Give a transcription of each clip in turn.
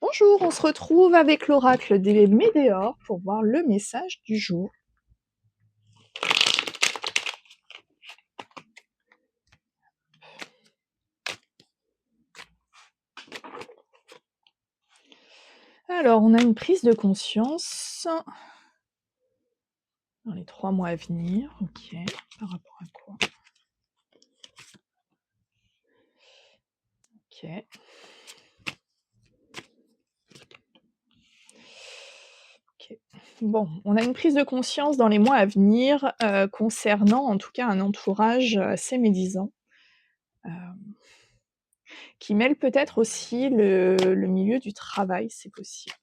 Bonjour, on se retrouve avec l'oracle des Météores pour voir le message du jour. Alors, on a une prise de conscience dans les 3 mois à venir. Ok, par rapport à quoi? Ok. Ok. Bon, on a une prise de conscience dans les mois à venir concernant en tout cas un entourage assez médisant. Qui mêle peut-être aussi le milieu du travail, c'est possible.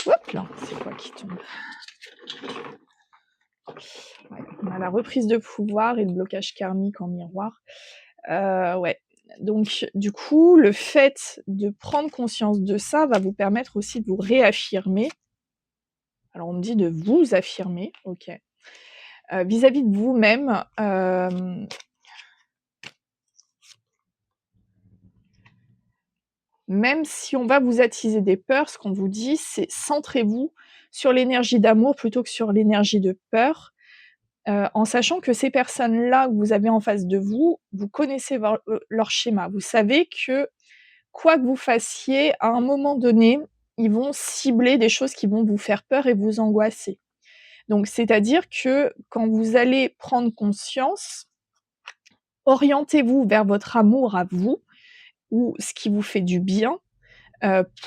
Hop là, c'est quoi qui tombe? Ouais, on a la reprise de pouvoir et le blocage karmique en miroir. Ouais. Donc, du coup, le fait de prendre conscience de ça va vous permettre aussi de vous réaffirmer. Alors, on me dit de vous affirmer, ok. Vis-à-vis de vous-même, même si on va vous attiser des peurs, ce qu'on vous dit, c'est centrez-vous sur l'énergie d'amour plutôt que sur l'énergie de peur. En sachant que ces personnes-là que vous avez en face de vous, vous connaissez leur schéma. Vous savez que, quoi que vous fassiez, à un moment donné, ils vont cibler des choses qui vont vous faire peur et vous angoisser. Donc c'est-à-dire que quand vous allez prendre conscience, orientez-vous vers votre amour à vous ou ce qui vous fait du bien,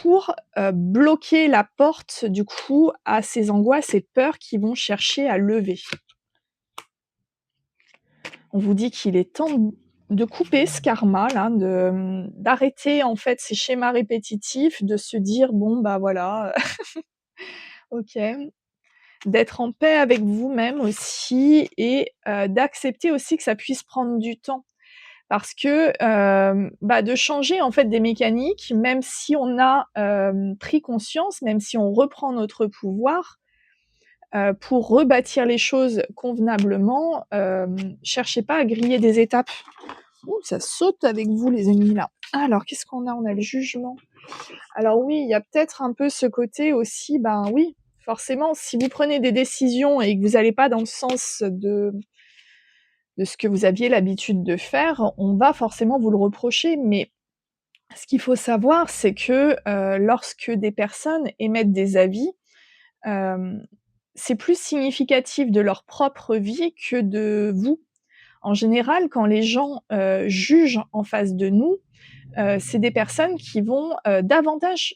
pour, bloquer la porte du coup à ces angoisses et peurs qui vont chercher à lever. On vous dit qu'il est temps de couper ce karma là, d'arrêter en fait ces schémas répétitifs, de se dire: «Bon bah voilà, OK». D'être en paix avec vous-même aussi et d'accepter aussi que ça puisse prendre du temps. Parce que, de changer en fait des mécaniques, même si on a, pris conscience, même si on reprend notre pouvoir, pour rebâtir les choses convenablement, cherchez pas à griller des étapes. Ouh, ça saute avec vous les amis là. Alors qu'est-ce qu'on a? On a le jugement. Alors oui, il y a peut-être un peu ce côté aussi, ben oui, forcément, si vous prenez des décisions et que vous allez pas dans le sens de ce que vous aviez l'habitude de faire, on va forcément vous le reprocher. Mais ce qu'il faut savoir, c'est que, lorsque des personnes émettent des avis, hem, c'est plus significatif de leur propre vie que de vous. En général, quand les gens, jugent en face de nous, c'est des personnes qui vont, davantage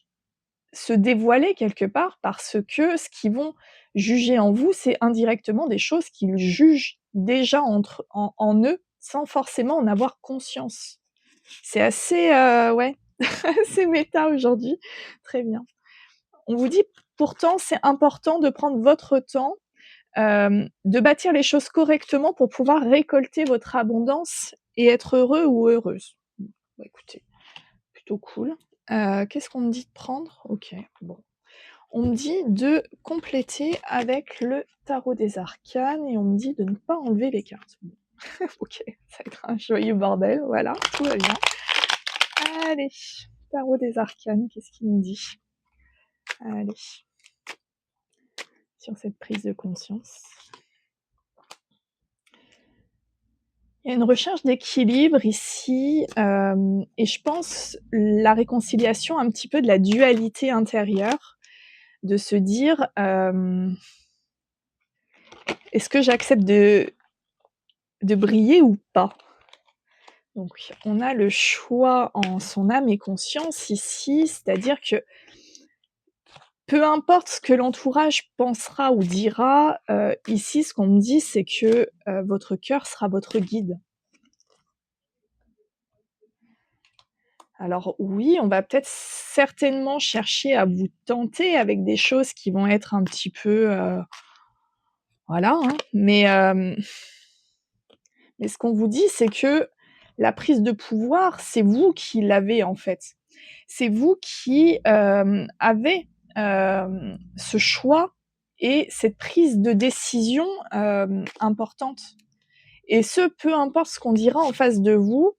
se dévoiler quelque part parce que ce qu'ils vont juger en vous, c'est indirectement des choses qu'ils jugent déjà en eux, sans forcément en avoir conscience. C'est assez, ouais, assez méta aujourd'hui. Très bien. On vous dit pourtant c'est important de prendre votre temps, de bâtir les choses correctement pour pouvoir récolter votre abondance et être heureux ou heureuse. Bah, écoutez, plutôt cool. Qu'est-ce qu'on me dit de prendre? OK, bon. On me dit de compléter avec le tarot des arcanes et on me dit de ne pas enlever les cartes. Bon. OK, ça va être un joyeux bordel, voilà, tout va bien. Allez, tarot des arcanes, qu'est-ce qu'il me dit? Allez, sur cette prise de conscience. Il y a une recherche d'équilibre ici, et je pense la réconciliation un petit peu de la dualité intérieure, de se dire, «Est-ce que j'accepte de briller ou pas?» Donc on a le choix en son âme et conscience ici, c'est-à-dire que peu importe ce que l'entourage pensera ou dira, ici ce qu'on me dit c'est que, votre cœur sera votre guide. Alors oui, on va peut-être certainement chercher à vous tenter avec des choses qui vont être un petit peu, voilà, hein, mais ce qu'on vous dit, c'est que la prise de pouvoir, c'est vous qui l'avez en fait. C'est vous qui, avez, ce choix et cette prise de décision, importante et ce, peu importe ce qu'on dira en face de vous,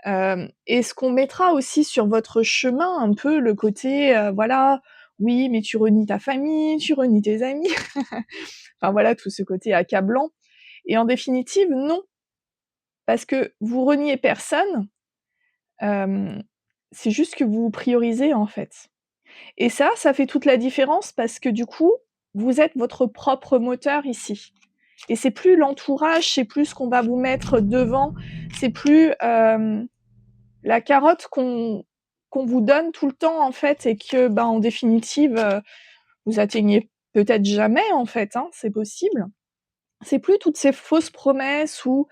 Et ce qu'on mettra aussi sur votre chemin un peu le côté, voilà: «Oui, mais tu renies ta famille, tu renies tes amis». Enfin voilà, tout ce côté accablant et en définitive, non, parce que vous reniez personne, hem, c'est juste que vous vous priorisez, en fait et ça fait toute la différence parce que du coup, vous êtes votre propre moteur ici et c'est plus l'entourage, c'est plus ce qu'on va vous mettre devant, c'est plus, la carotte qu'on vous donne tout le temps, en fait et que, ben, en définitive, vous atteignez peut-être jamais, en fait, hein, c'est possible. C'est plus toutes ces fausses promesses ou,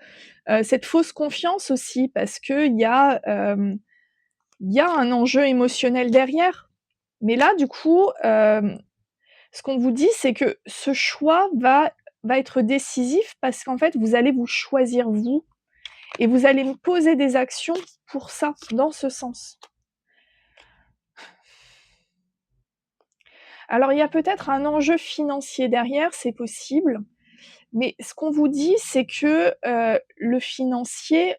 cette fausse confiance aussi parce il y a un enjeu émotionnel derrière. Mais là, du coup, ce qu'on vous dit, c'est que ce choix va être décisif parce qu'en fait, vous allez vous choisir vous et vous allez me poser des actions pour ça, dans ce sens. Alors, il y a peut-être un enjeu financier derrière, c'est possible, mais ce qu'on vous dit, c'est que, le financier,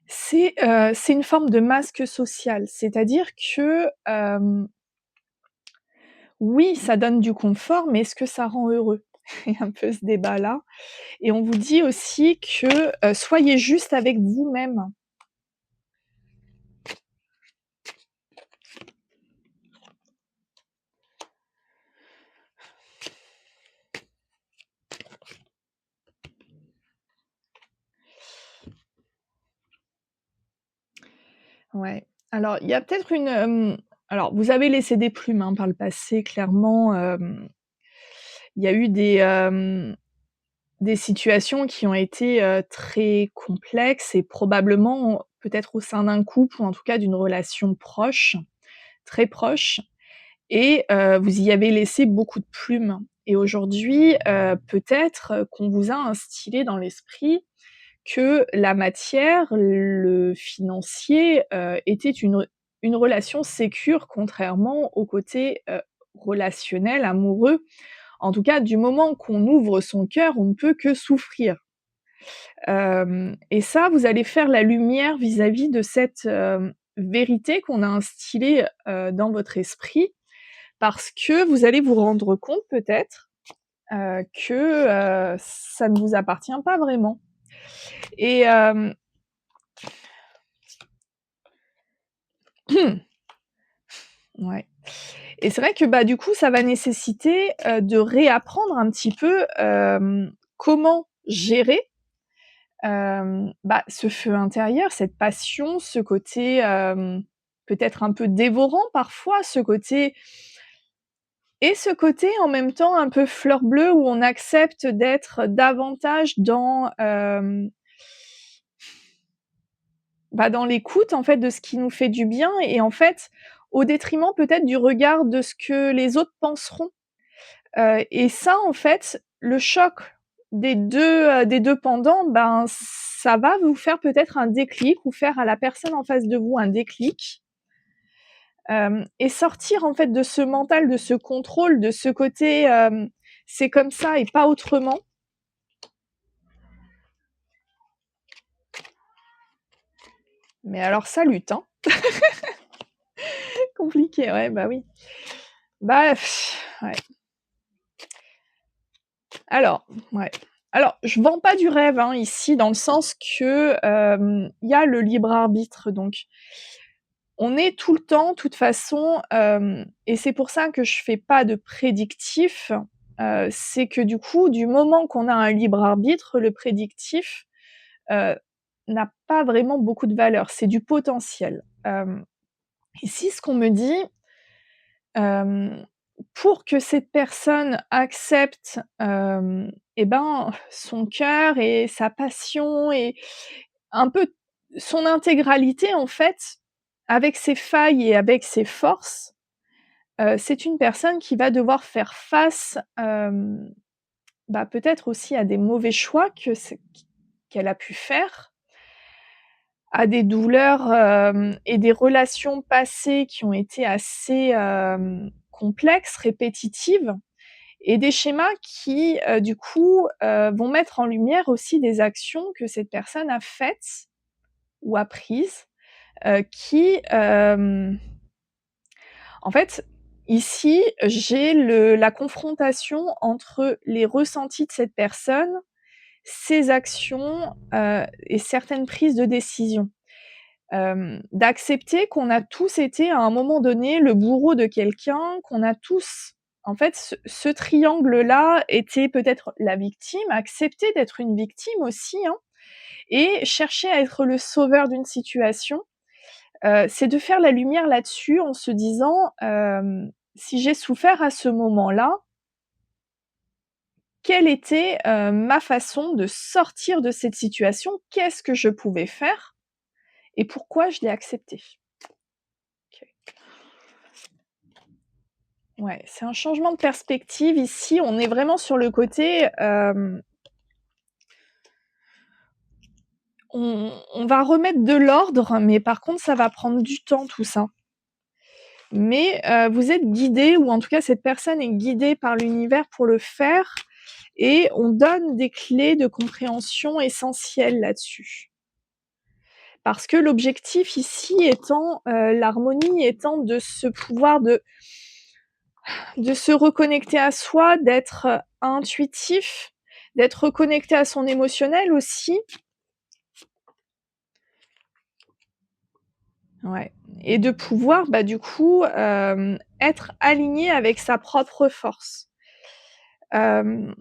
c'est une forme de masque social. C'est-à-dire que, oui, ça donne du confort, mais est-ce que ça rend heureux? Il y a un peu ce débat-là et on vous dit aussi que, soyez juste avec vous-même. Ouais. Alors, il y a peut-être alors vous avez laissé des plumes, hein, par le passé, clairement, il y a eu des situations qui ont été, très complexes et probablement, peut-être au sein d'un couple ou en tout cas d'une relation proche, très proche et vous y avez laissé beaucoup de plumes et aujourd'hui, peut-être, qu'on vous a instillé dans l'esprit que la matière, le financier, était une relation sécure contrairement au côté, relationnel, amoureux. En tout cas, du moment qu'on ouvre son cœur, on ne peut que souffrir. Hem et ça, vous allez faire la lumière vis-à-vis de cette, vérité qu'on a instillée, dans votre esprit parce que vous allez vous rendre compte peut-être, que, ça ne vous appartient pas vraiment et ouais et c'est vrai que, bah, du coup, ça va nécessiter, de réapprendre un petit peu, comment gérer, bah, ce feu intérieur, cette passion, ce côté, peut-être un peu dévorant parfois, ce côté et ce côté en même temps un peu fleur bleue où on accepte d'être davantage dans, bah, dans l'écoute en fait de ce qui nous fait du bien et en fait, au détriment peut-être du regard de ce que les autres penseront. Et ça en fait, le choc des 2 pendants, ben, ça va vous faire peut-être un déclic ou faire à la personne en face de vous un déclic, et sortir en fait de ce mental, de ce contrôle, de ce côté, c'est comme ça et pas autrement. Mais alors ça lutte, hein. Compliqué, ouais, bah, oui. Bah, ouais. Alors, ouais. Alors, je vends pas du rêve, hein, ici, dans le sens que, il y a le libre arbitre, donc on est tout le temps, toute façon, et c'est pour ça que je fais pas de prédictif, c'est que du coup, du moment qu'on a un libre arbitre, le prédictif, heu, n'a pas vraiment beaucoup de valeur, c'est du potentiel. Ici, ce qu'on me dit, hem, pour que cette personne accepte, et ben, son cœur et sa passion et un peu son intégralité, en fait, avec ses failles et avec ses forces, c'est une personne qui va devoir faire face, bah, peut-être aussi à des mauvais choix qu'elle a pu faire, à des douleurs, et des relations passées qui ont été assez, complexes, répétitives et des schémas qui, du coup, vont mettre en lumière aussi des actions que cette personne a faites ou apprises, qui, en fait, ici, j'ai la confrontation entre les ressentis de cette personne, ses actions, et certaines prises de décision. D'accepter qu'on a tous été à un moment donné le bourreau de quelqu'un, qu'on a tous en fait ce triangle-là était peut-être la victime, accepter d'être une victime aussi, hein, et chercher à être le sauveur d'une situation. C'est de faire la lumière là-dessus en se disant, «Si j'ai souffert à ce moment-là, quelle était, ma façon de sortir de cette situation? Qu'est-ce que je pouvais faire et pourquoi je l'ai accepté?» OK. Ouais, c'est un changement de perspective. Ici, on est vraiment sur le côté, on va remettre de l'ordre, mais par contre, ça va prendre du temps tout ça. Mais, vous êtes guidés ou en tout cas cette personne est guidée par l'univers pour le faire et on donne des clés de compréhension essentielles là-dessus. Parce que l'objectif ici étant, l'harmonie étant de ce pouvoir de se reconnecter à soi, d'être, intuitif, d'être reconnecté à son émotionnel aussi. Ouais, et de pouvoir, bah, du coup, être aligné avec sa propre force. Hem,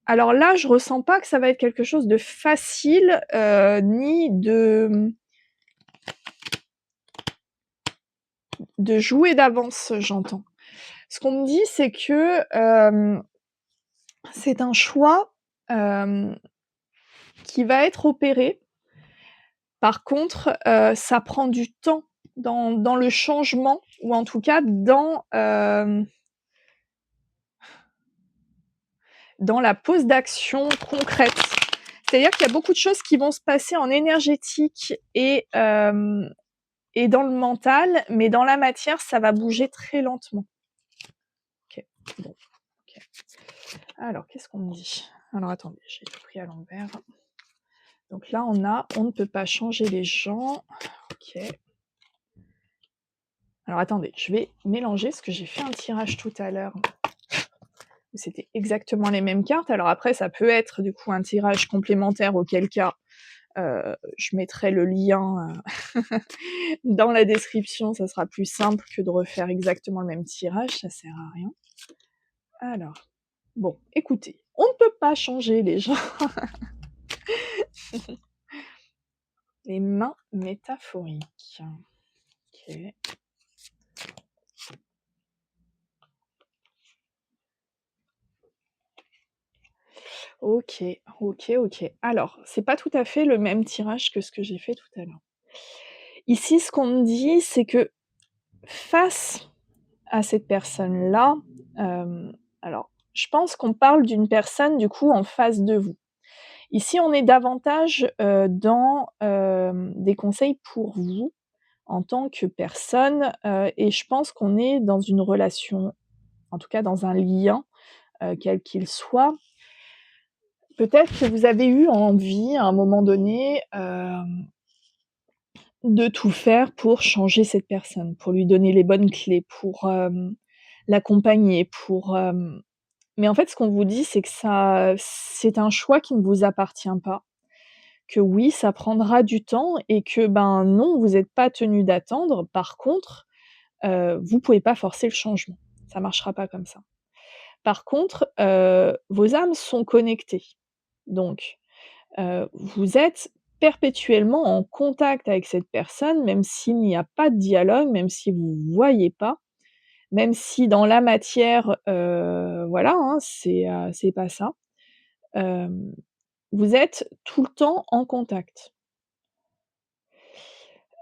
alors là, je ressens pas que ça va être quelque chose de facile, ni de jouer d'avance, j'entends. Ce qu'on me dit, c'est que, c'est un choix, hem, qui va être opéré. Par contre, ça prend du temps dans le changement ou en tout cas dans la pose d'action concrète. C'est-à-dire qu'il y a beaucoup de choses qui vont se passer en énergétique et dans le mental, mais dans la matière, ça va bouger très lentement. OK, bon, OK. Alors qu'est-ce qu'on me dit? Alors attendez, j'ai tout pris à l'envers. Donc là, on ne peut pas changer les gens. OK. Alors attendez, je vais mélanger parce que j'ai fait un tirage tout à l'heure où c'était exactement les mêmes cartes. Alors après, ça peut être du coup un tirage complémentaire, auquel cas, je mettrai le lien, dans la description, ça sera plus simple que de refaire exactement le même tirage, ça sert à rien. Alors, bon, écoutez, on ne peut pas changer les gens. Les mains métaphoriques. OK. OK, OK, OK. Alors, c'est pas tout à fait le même tirage que ce que j'ai fait tout à l'heure. Ici, ce qu'on me dit, c'est que face à cette personne-là, alors je pense qu'on parle d'une personne du coup en face de vous. Ici, on est davantage, dans, des conseils pour vous en tant que personne, et je pense qu'on est dans une relation, en tout cas dans un lien, quel qu'il soit. Peut-être que vous avez eu envie à un moment donné, de tout faire pour changer cette personne, pour lui donner les bonnes clés, pour, l'accompagner, pour, mais en fait, ce qu'on vous dit, c'est que ça c'est un choix qui ne vous appartient pas. Que oui, ça prendra du temps et que, ben, non, vous êtes pas tenu d'attendre. Par contre, vous pouvez pas forcer le changement. Ça marchera pas comme ça. Par contre, vos âmes sont connectées. Donc, vous êtes perpétuellement en contact avec cette personne, même s'il n'y a pas de dialogue, même si vous voyez pas, même si dans la matière, voilà, hein, c'est pas ça. Hem, vous êtes tout le temps en contact.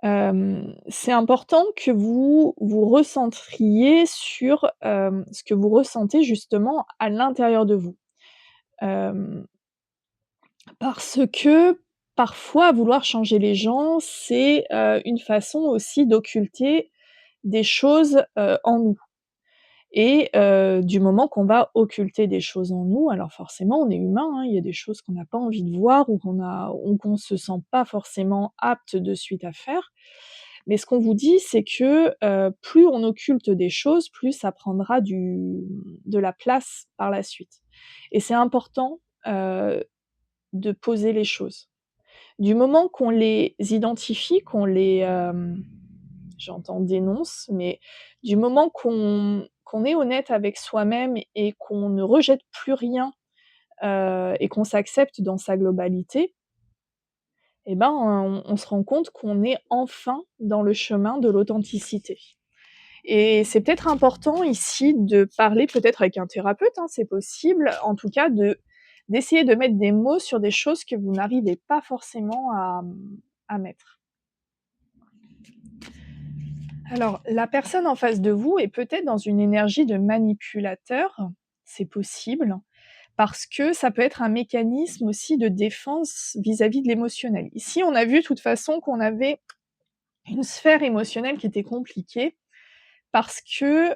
C'est important que vous vous recentriez sur, ce que vous ressentez justement à l'intérieur de vous. Hem, parce que parfois vouloir changer les gens, c'est, une façon aussi d'occulter des choses, en nous et du moment qu'on va occulter des choses en nous, alors forcément on est humain, hein, il y a des choses qu'on n'a pas envie de voir ou qu'on se sent pas forcément apte de suite à faire. Mais ce qu'on vous dit, c'est que, plus on occulte des choses, plus ça prendra de la place par la suite. Et c'est important, de poser les choses. Du moment qu'on les identifie, j'entends dénonce, mais du moment qu'on est honnête avec soi-même et qu'on ne rejette plus rien, et qu'on s'accepte dans sa globalité, et ben, on se rend compte qu'on est enfin dans le chemin de l'authenticité. Et c'est peut-être important ici de parler peut-être avec un thérapeute, hein, c'est possible, en tout cas d'essayer de mettre des mots sur des choses que vous n'arrivez pas forcément à mettre. Alors, la personne en face de vous est peut-être dans une énergie de manipulateur, c'est possible, parce que ça peut être un mécanisme aussi de défense vis-à-vis de l'émotionnel. Ici, on a vu de toute façon qu'on avait une sphère émotionnelle qui était compliquée, parce que,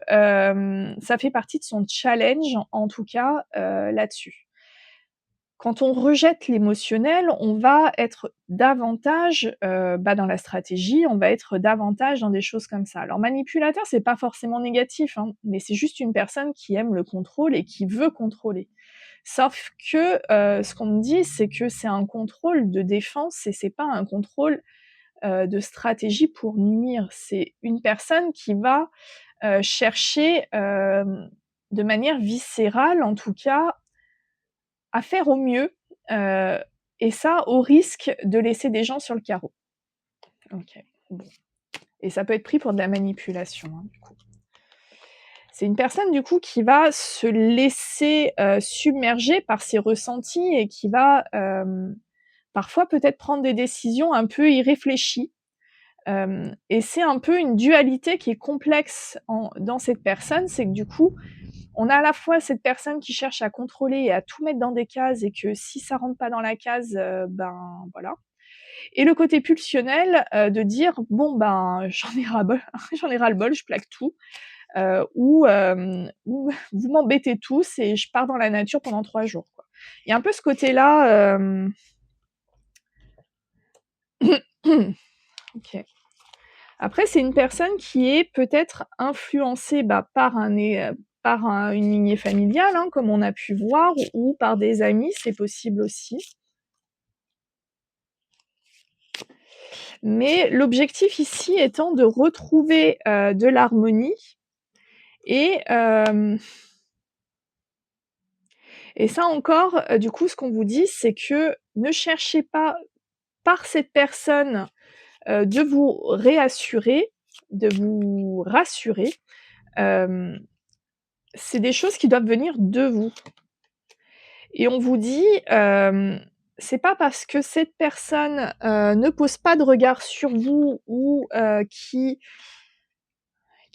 ça fait partie de son challenge, en tout cas, là-dessus. Quand on rejette l'émotionnel, on va être davantage, dans la stratégie, on va être davantage dans des choses comme ça. Alors manipulateur, c'est pas forcément négatif, hein, mais c'est juste une personne qui aime le contrôle et qui veut contrôler. Sauf que, ce qu'on me dit, c'est que c'est un contrôle de défense et c'est pas un contrôle, de stratégie pour nuire. C'est une personne qui va, chercher, de manière viscérale en tout cas, à faire au mieux, heu et ça au risque de laisser des gens sur le carreau. OK, bon, et ça peut être pris pour de la manipulation, hein, du coup. C'est une personne du coup qui va se laisser, submerger par ses ressentis et qui va, parfois peut-être prendre des décisions un peu irréfléchies. Et c'est un peu une dualité qui est complexe dans cette personne, c'est que du coup, on a à la fois cette personne qui cherche à contrôler et à tout mettre dans des cases et que si ça rentre pas dans la case, ben voilà. Et le côté pulsionnel, de dire: «Bon ben, j'en ai ras-bol j'en ai ras-le-bol, je plaque tout», ou «Vous m'embêtez tous et je pars dans la nature pendant 3 jours», quoi. Il y a un peu ce côté-là, OK. Après, c'est une personne qui est peut-être influencée, par une lignée familiale, hein, comme on a pu voir, ou par des amis, c'est possible aussi. Mais l'objectif ici étant de retrouver, de l'harmonie et hem et ça encore, du coup, ce qu'on vous dit, c'est que ne cherchez pas, par cette personne, de vous réassurer, de vous rassurer. Hem, c'est des choses qui doivent venir de vous. Et on vous dit, c'est pas parce que cette personne, ne pose pas de regard sur vous ou, qui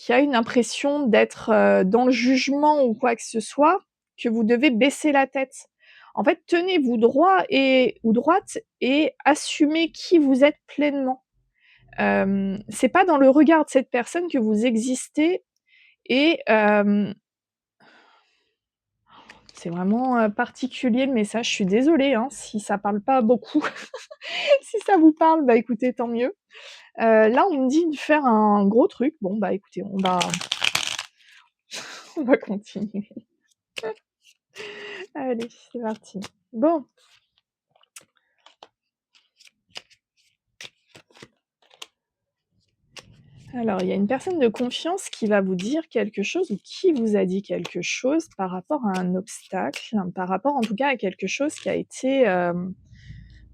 a une impression d'être, dans le jugement ou quoi que ce soit, que vous devez baisser la tête. En fait, tenez-vous droit ou droite et assumez qui vous êtes pleinement. C'est pas dans le regard de cette personne que vous existez et c'est vraiment, particulier le message, je suis désolée, hein, si ça parle pas beaucoup. Si ça vous parle, bah, écoutez, tant mieux. Là, on me dit de faire un gros truc. Bon, bah, écoutez, on va continuer. Allez, c'est parti. Bon, alors il y a une personne de confiance qui va vous dire quelque chose ou qui vous a dit quelque chose par rapport à un obstacle, par rapport en tout cas à quelque chose qui a été,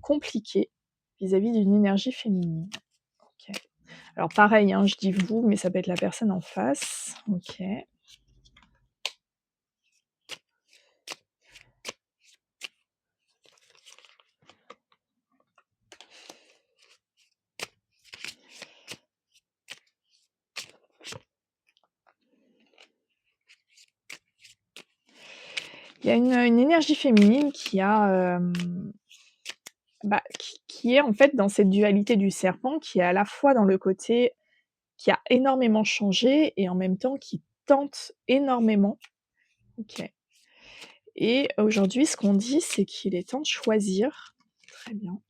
compliqué vis-à-vis d'une énergie féminine. OK. Alors pareil, hein, je dis «vous», mais ça peut être la personne en face. OK. Il y a une énergie féminine qui a, qui est en fait dans cette dualité du serpent, qui est à la fois dans le côté qui a énormément changé et en même temps qui est tente énormément. OK, et aujourd'hui, ce qu'on dit, c'est qu'il est temps de choisir. Très bien.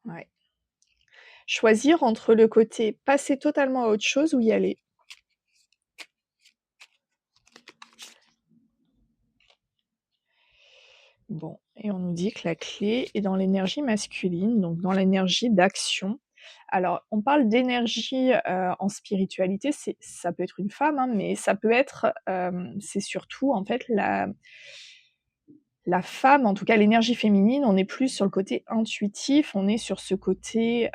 Ouais. Choisir entre le côté passer totalement à autre chose ou y aller. Bon, et on nous dit que la clé est dans l'énergie masculine, donc dans l'énergie d'action. Alors, on parle d'énergie, en spiritualité, ça peut être une femme, hein, mais ça peut être, c'est surtout en fait la femme, en tout cas l'énergie féminine, on est plus sur le côté intuitif, on est sur ce côté,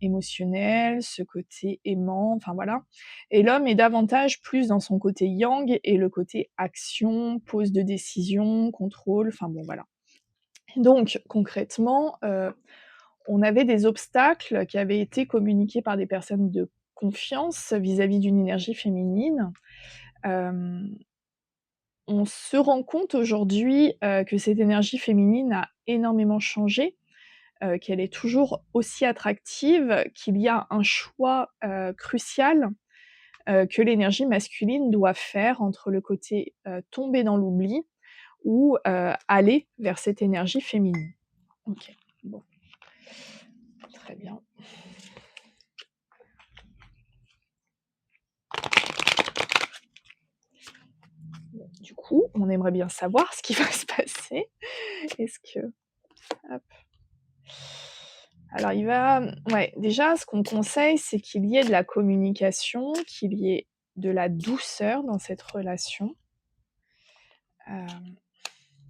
émotionnel, ce côté aimant, enfin voilà. Et l'homme est davantage plus dans son côté yang et le côté action, pose de décision, contrôle, enfin bon voilà. Donc concrètement, on avait des obstacles qui avaient été communiqués par des personnes de confiance vis-à-vis d'une énergie féminine. Hem, on se rend compte aujourd'hui, que cette énergie féminine a énormément changé, qu'elle est toujours aussi attractive, qu'il y a un choix, crucial, que l'énergie masculine doit faire entre le côté, tomber dans l'oubli ou, aller vers cette énergie féminine. OK, bon, très bien. Bon, du coup, on aimerait bien savoir ce qui va se passer. Est-ce que hop. Alors il va ouais, déjà ce qu'on conseille, c'est qu'il y ait de la communication, qu'il y ait de la douceur dans cette relation. Hem,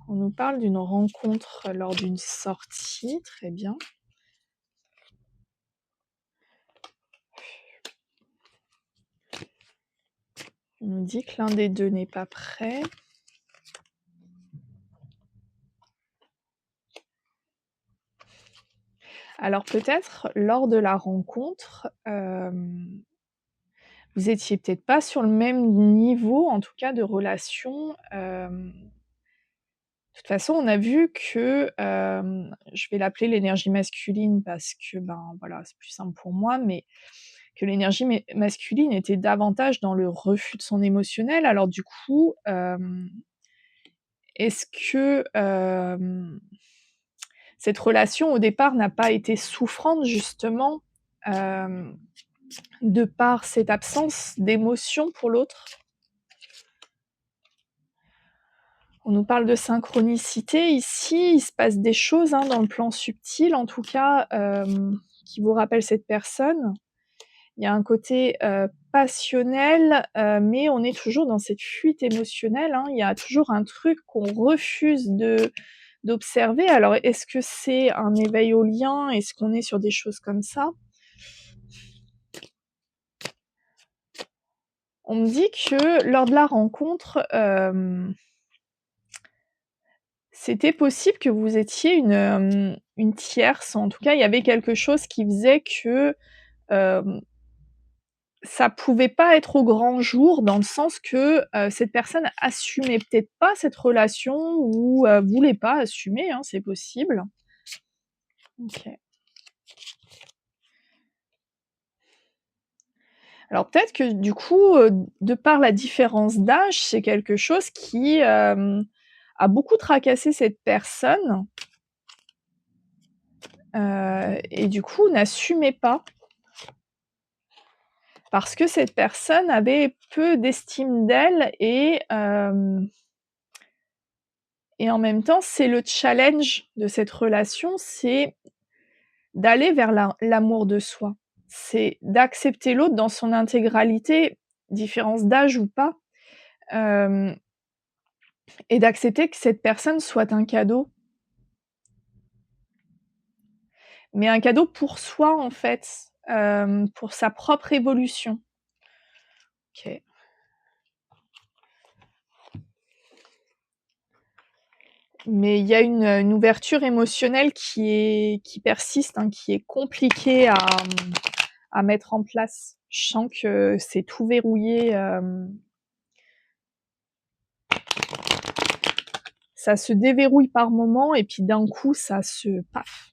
on nous parle d'une rencontre lors d'une sortie, très bien. On nous dit que l'un des 2 n'est pas prêt. Alors peut-être lors de la rencontre, vous étiez peut-être pas sur le même niveau, en tout cas de relation. De toute façon, on a vu que, je vais l'appeler l'énergie masculine parce que, ben, voilà, c'est plus simple pour moi, mais que l'énergie masculine était davantage dans le refus de son émotionnel. Alors du coup, est-ce que, cette relation au départ n'a pas été souffrante justement, hem, de par cette absence d'émotion pour l'autre? On nous parle de synchronicité ici, il se passe des choses, hein, dans le plan subtil en tout cas, qui vous rappellent cette personne. Il y a un côté, passionnel, mais on est toujours dans cette fuite émotionnelle, hein. Il y a toujours un truc qu'on refuse d'observer. Alors est-ce que c'est un éveil au lien? Est-ce qu'on est sur des choses comme ça? On me dit que lors de la rencontre, c'était possible que vous étiez une tierce. En tout cas, il y avait quelque chose qui faisait que, hem, ça pouvait pas être au grand jour dans le sens que, cette personne assumait peut-être pas cette relation ou, voulait pas assumer, hein, c'est possible. OK. Alors peut-être que du coup, de par la différence d'âge, c'est quelque chose qui, a beaucoup tracassé cette personne, et du coup n'assumait pas. Parce que cette personne avait peu d'estime d'elle et en même temps, c'est le challenge de cette relation, c'est d'aller vers l'amour de soi. C'est d'accepter l'autre dans son intégralité, différence d'âge ou pas, hem et d'accepter que cette personne soit un cadeau, mais un cadeau pour soi, en fait, pour sa propre évolution. OK. Mais il y a une ouverture émotionnelle qui persiste, hein, qui est compliquée à mettre en place. Je sens que c'est tout verrouillé, ça se déverrouille par moments et puis d'un coup ça se paf!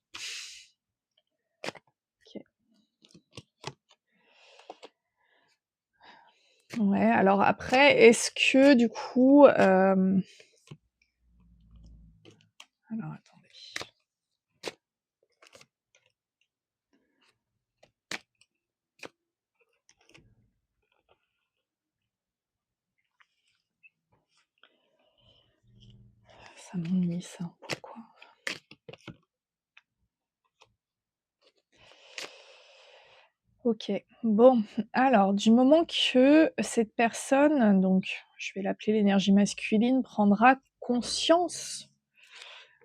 Ouais, alors après, est-ce que du coup, alors attendez, ça m'ennuie ça, pourquoi? OK. Bon, alors du moment que cette personne, donc je vais l'appeler l'énergie masculine, prendra conscience,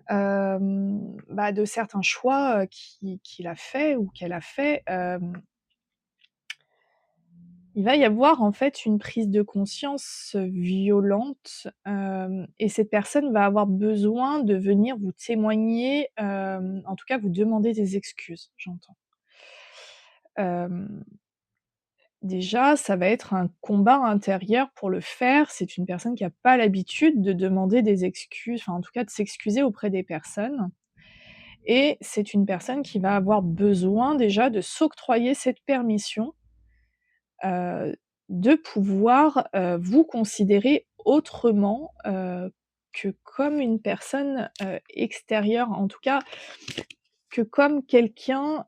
bah, de certains choix, qu'il a fait ou qu'elle a fait, il va y avoir en fait une prise de conscience, violente, et cette personne va avoir besoin de venir vous témoigner, en tout cas vous demander des excuses, j'entends. Hem, Déjà, ça va être un combat intérieur pour le faire. C'est une personne qui a pas l'habitude de demander des excuses, enfin en tout cas de s'excuser auprès des personnes, et c'est une personne qui va avoir besoin déjà de s'octroyer cette permission, heu, de pouvoir, vous considérer autrement, que comme une personne, extérieure, en tout cas que comme quelqu'un,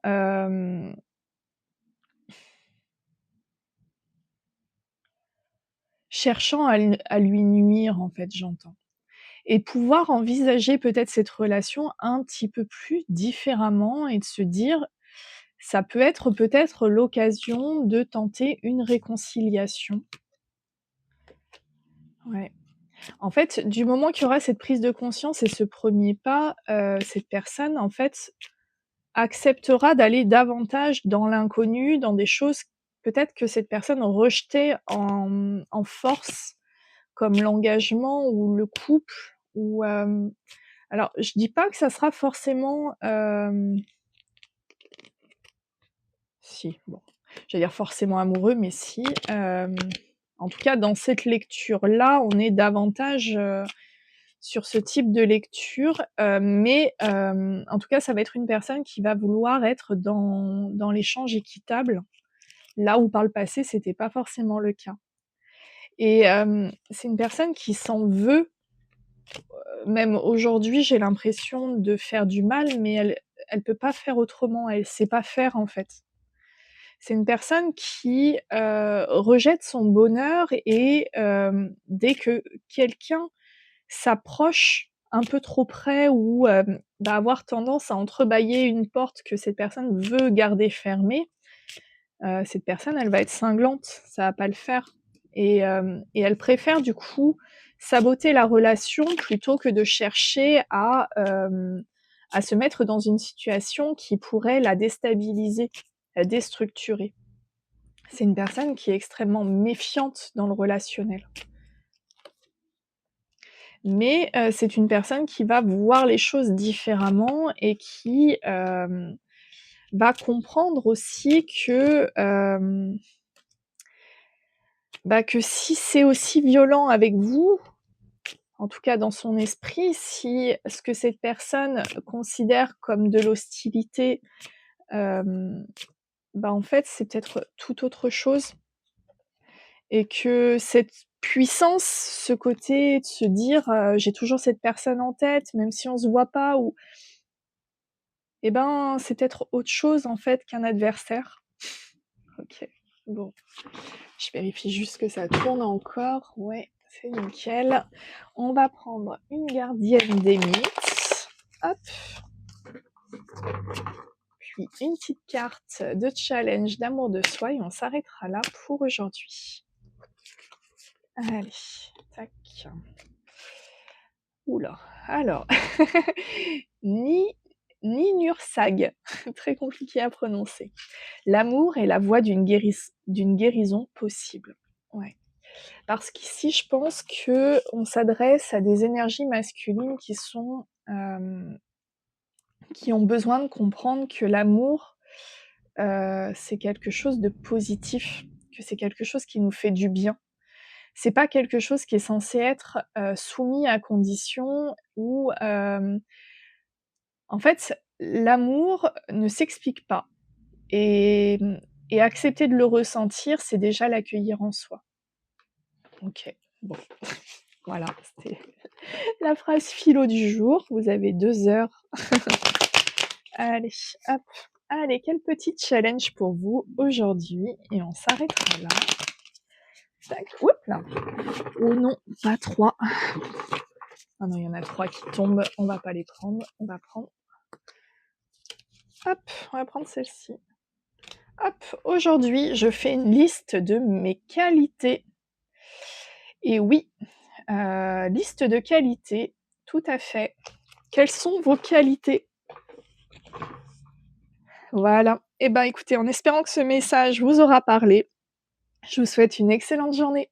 cherchant à lui nuire en fait, j'entends. Et pouvoir envisager peut-être cette relation un petit peu plus différemment et de se dire: «Ça peut être peut-être l'occasion de tenter une réconciliation». Ouais. En fait, du moment qu'il y aura cette prise de conscience et ce premier pas, cette personne, en fait, acceptera d'aller davantage dans l'inconnu, dans des choses peut-être que cette personne rejetait en force, comme l'engagement ou le couple ou, alors je dis pas que ça sera forcément, si, bon, j'allais dire forcément amoureux, mais si, en tout cas dans cette lecture-là, on est davantage, sur ce type de lecture, mais en tout cas, ça va être une personne qui va vouloir être dans l'échange équitable, là où par le passé, c'était pas forcément le cas, et c'est une personne qui s'en veut, même aujourd'hui, j'ai l'impression de faire du mal, mais elle peut pas faire autrement, elle sait pas faire, en fait. C'est une personne qui, rejette son bonheur et dès que quelqu'un s'approche un peu trop près ou va avoir tendance à entrebâiller une porte que cette personne veut garder fermée, cette personne, elle va être cinglante, ça va pas le faire, et elle préfère du coup saboter la relation plutôt que de chercher à se mettre dans une situation qui pourrait la déstabiliser, la déstructurer. C'est une personne qui est extrêmement méfiante dans le relationnel. Mais c'est une personne qui va voir les choses différemment et qui, va comprendre aussi que, bah, que si c'est aussi violent avec vous, en tout cas dans son esprit, si ce que cette personne considère comme de l'hostilité, hem, bah, en fait, c'est peut-être tout autre chose. Et que cette puissance, ce côté de se dire, «J'ai toujours cette personne en tête, même si on se voit pas», ou et ben, c'est peut-être autre chose en fait qu'un adversaire. OK, bon, je vérifie juste que ça tourne encore. Ouais, c'est nickel. On va prendre une gardienne des mythes. Hop, puis une petite carte de challenge d'amour de soi et on s'arrêtera là pour aujourd'hui. Allez, tac. Oula, alors, ni Ninursag, très compliqué à prononcer. L'amour est la voie d'une guérison possible. Ouais. Parce qu'ici, je pense qu'on s'adresse à des énergies masculines qui ont besoin de comprendre que l'amour, c'est quelque chose de positif, que c'est quelque chose qui nous fait du bien. C'est pas quelque chose qui est censé être, soumis à condition ou, en fait, l'amour ne s'explique pas, et accepter de le ressentir, c'est déjà l'accueillir en soi. OK, bon, voilà, c'était la phrase philo du jour. Vous avez 2 heures. Allez, hop. Allez, quel petit challenge pour vous aujourd'hui et on s'arrêtera là. Tac, oup là. Oh non, pas 3. Ah non, il y en a 3 qui tombent, on va pas les prendre, on va prendre hop, on va prendre celle-ci. Hop, aujourd'hui, je fais une liste de mes qualités et oui, liste de qualités, tout à fait. Quelles sont vos qualités? Voilà. Et ben, écoutez, en espérant que ce message vous aura parlé, je vous souhaite une excellente journée.